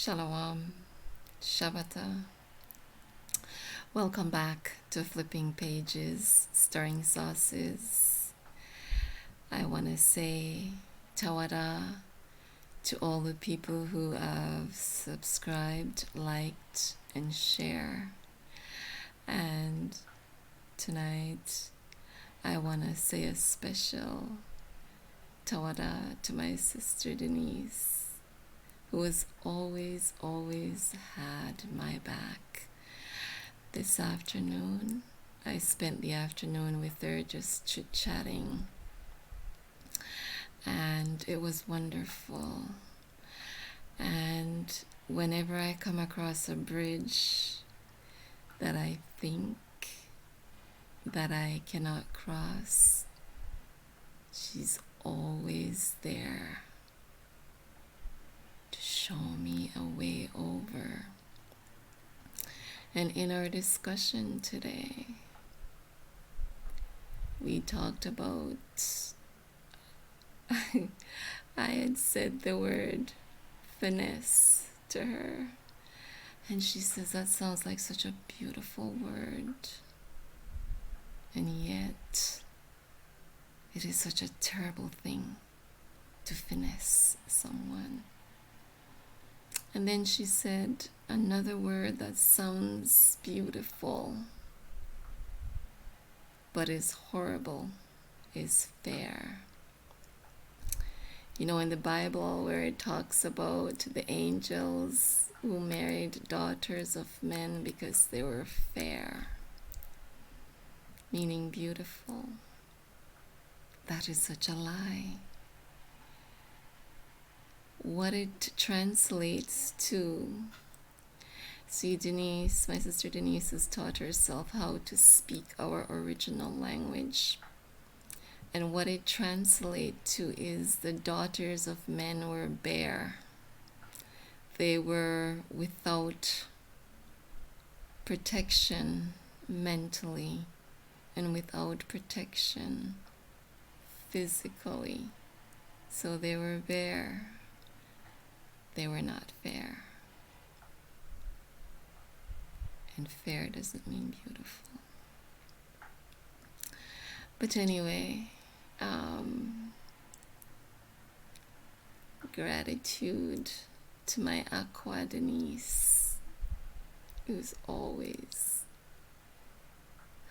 Shalom, Shabata. Welcome back to Flipping Pages, Stirring Sauces. I want to say Tawada to all the people who have subscribed, liked, and share. And tonight, I want to say a special Tawada to my sister Denise, who has always had my back. This afternoon, I spent the afternoon with her just chit-chatting, and it was wonderful. And whenever I come across a bridge that I think that I cannot cross, she's always there to show me a way over. And in our discussion today, we talked about, I had said the word finesse to her, and she says that sounds like such a beautiful word, and yet it is such a terrible thing to finesse someone. And then she said another word that sounds beautiful but is horrible is fair. You know, in the Bible where it talks about the angels who married daughters of men because they were fair, meaning beautiful, that is such a lie. What it translates to, see, Denise, my sister Denise, has taught herself how to speak our original language. And what it translates to is the daughters of men were bare. They were without protection mentally and without protection physically. So they were bare. They were not fair. And fair doesn't mean beautiful. But anyway, gratitude to my Aqua Denise, who's always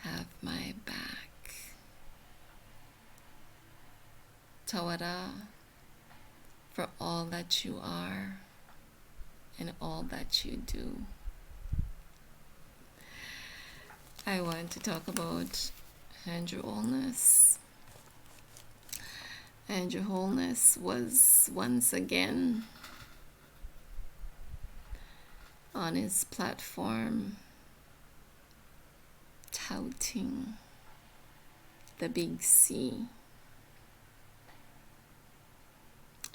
have my back. Tawada for all that you are and all that you do. I want to talk about Andrew Holness. Andrew Holness was once again on his platform touting the big C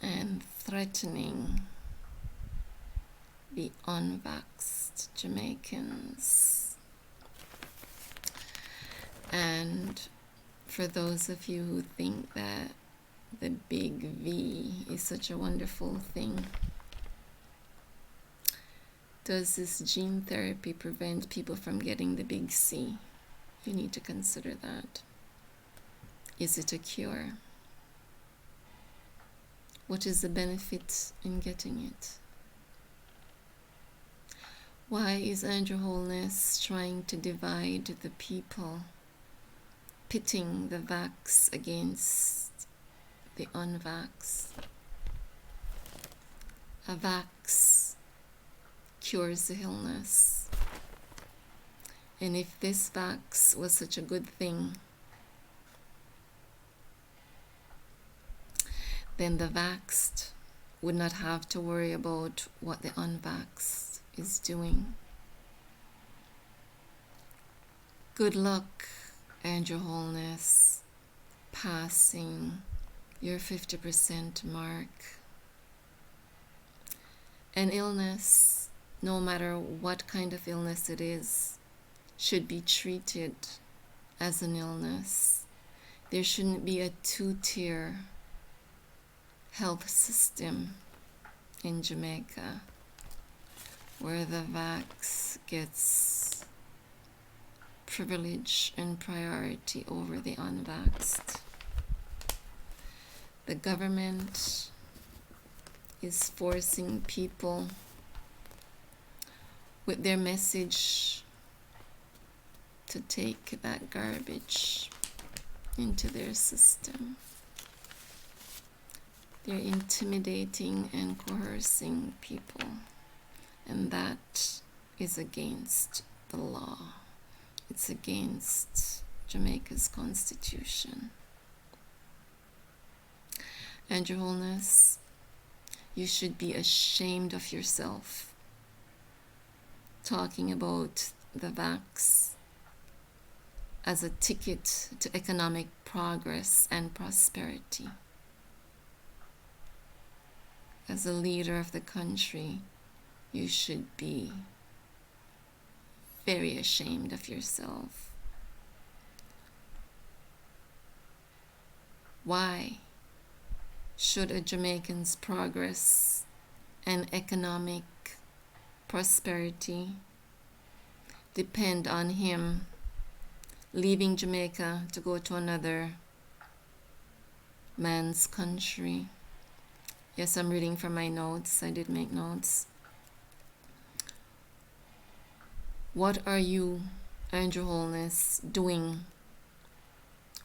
and threatening the unvaxxed Jamaicans. And for those of you who think that the big V is such a wonderful thing, does this gene therapy prevent people from getting the big C? You need to consider that. Is it a cure? What is the benefit in getting it? Why is Andrew Holness trying to divide the people, pitting the vax against the unvaxxed? A vax cures the illness. And if this vax was such a good thing, then the vaxxed would not have to worry about what the unvaxxed is doing. Good luck, Andrew Holness, passing your 50% mark. An illness, no matter what kind of illness it is, should be treated as an illness. There shouldn't be a two-tier health system in Jamaica. where the vax gets privilege and priority over the unvaxxed. The government is forcing people with their message to take that garbage into their system. They're intimidating and coercing people, and that is against the law. It's against Jamaica's constitution. Andrew Holness, you should be ashamed of yourself talking about the vax as a ticket to economic progress and prosperity. As a leader of the country, you should be very ashamed of yourself. Why should a Jamaican's progress and economic prosperity depend on him leaving Jamaica to go to another man's country? Yes, I'm reading from my notes. I did make notes. What are you, Andrew Holness, doing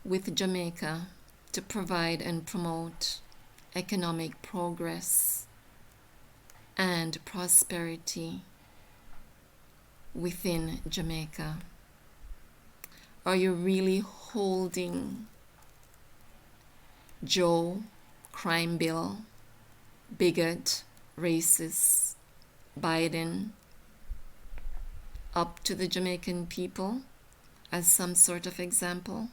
with Jamaica to provide and promote economic progress and prosperity within Jamaica? Are you really holding Joe, crime bill, bigot, racist, Biden up to the Jamaican people as some sort of example?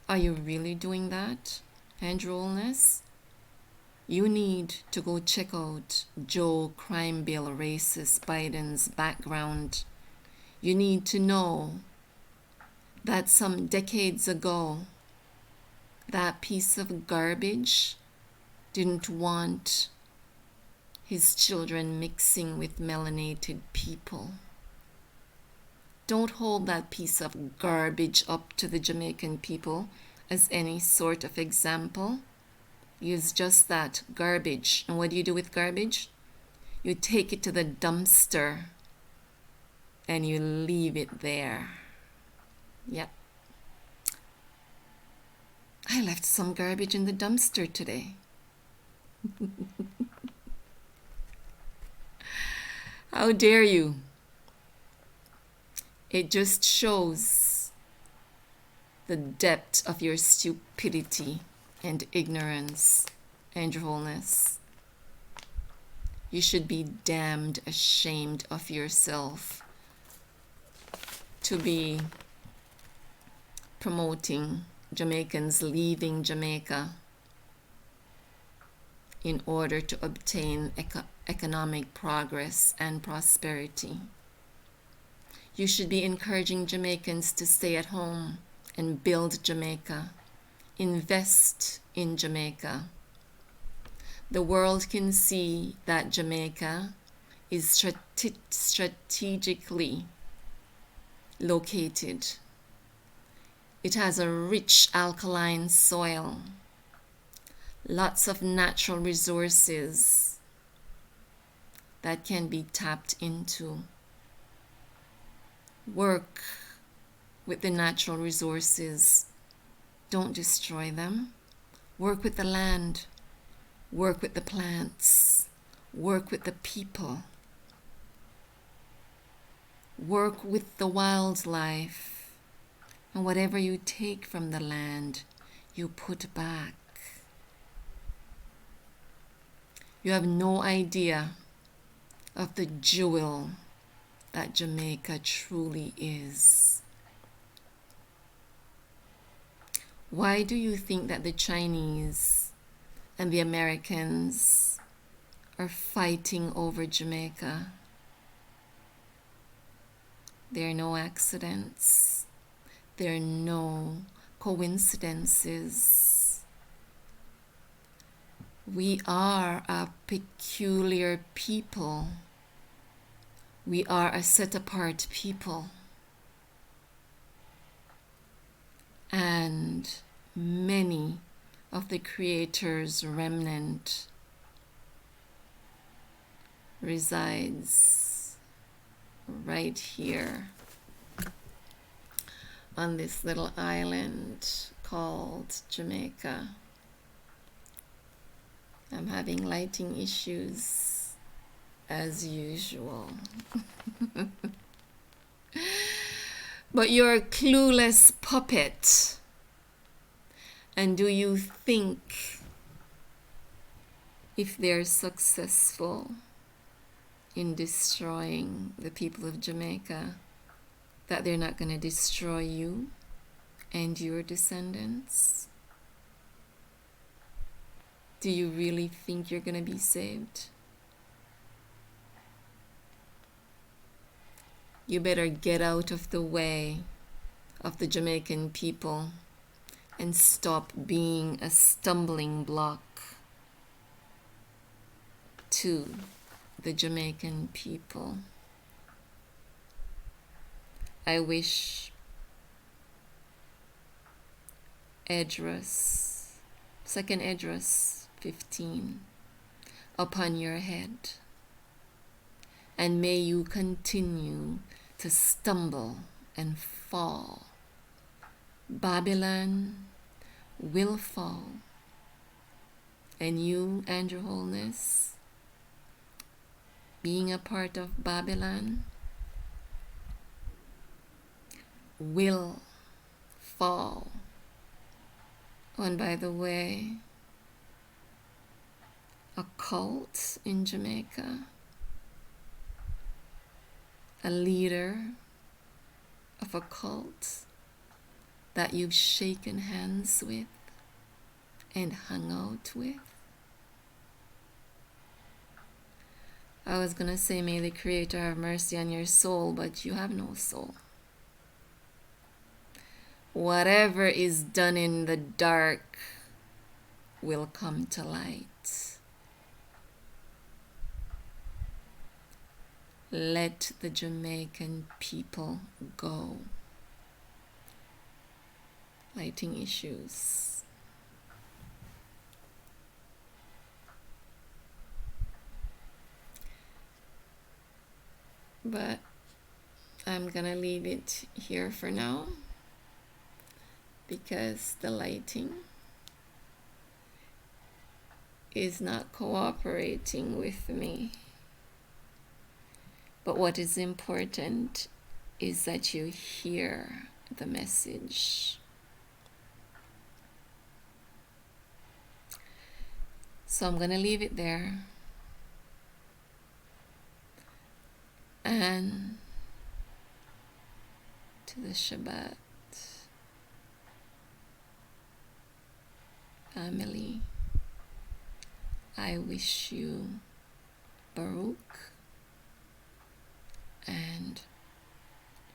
Are you really doing that, Andrew Holness? You need to go check out Joe Crime Bill racist Biden's background. You need to know that some decades ago, that piece of garbage didn't want his children mixing with melanated people. Don't hold that piece of garbage up to the Jamaican people as any sort of example. Use just that, garbage. And what do you do with garbage? You take it to the dumpster and you leave it there. Yep. I left some garbage in the dumpster today. How dare you? It just shows the depth of your stupidity and ignorance, Andrew Holness. You should be damned ashamed of yourself to be promoting Jamaicans leaving Jamaica in order to obtain economic progress and prosperity. You should be encouraging Jamaicans to stay at home and build Jamaica. Invest in Jamaica. The world can see that Jamaica is strategically located. It has a rich alkaline soil, lots of natural resources that can be tapped into. Work with the natural resources. Don't destroy them. Work with the land. Work with the plants. Work with the people. Work with the wildlife. And whatever you take from the land, you put back. You have no idea of the jewel that Jamaica truly is. Why do you think that the Chinese and the Americans are fighting over Jamaica? There are no accidents. There are no coincidences. We are a peculiar people. We are a set apart people, and many of the Creator's remnant resides right here on this little island called Jamaica. I'm having lighting issues as usual. But you're a clueless puppet. And do you think if they're successful in destroying the people of Jamaica, that they're not going to destroy you and your descendants? Do you really think you're going to be saved? You better get out of the way of the Jamaican people and stop being a stumbling block to the Jamaican people. I wish Edras, 2nd Edras 15, upon your head, and may you continue to stumble and fall. Babylon will fall, and you, Andrew Holness, being a part of Babylon, will fall. Oh, and by the way, a cult in Jamaica, a leader of a cult that you've shaken hands with and hung out with. I was gonna say, may the Creator have mercy on your soul, but you have no soul. Whatever is done in the dark will come to light. Let the Jamaican people go. Lighting issues. But I'm gonna leave it here for now because the lighting is not cooperating with me. But what is important is that you hear the message. So I'm going to leave it there. And to the Shabbat family, I wish you Baruch and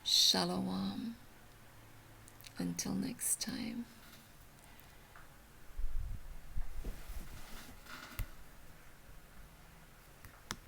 Shalom. Until next time.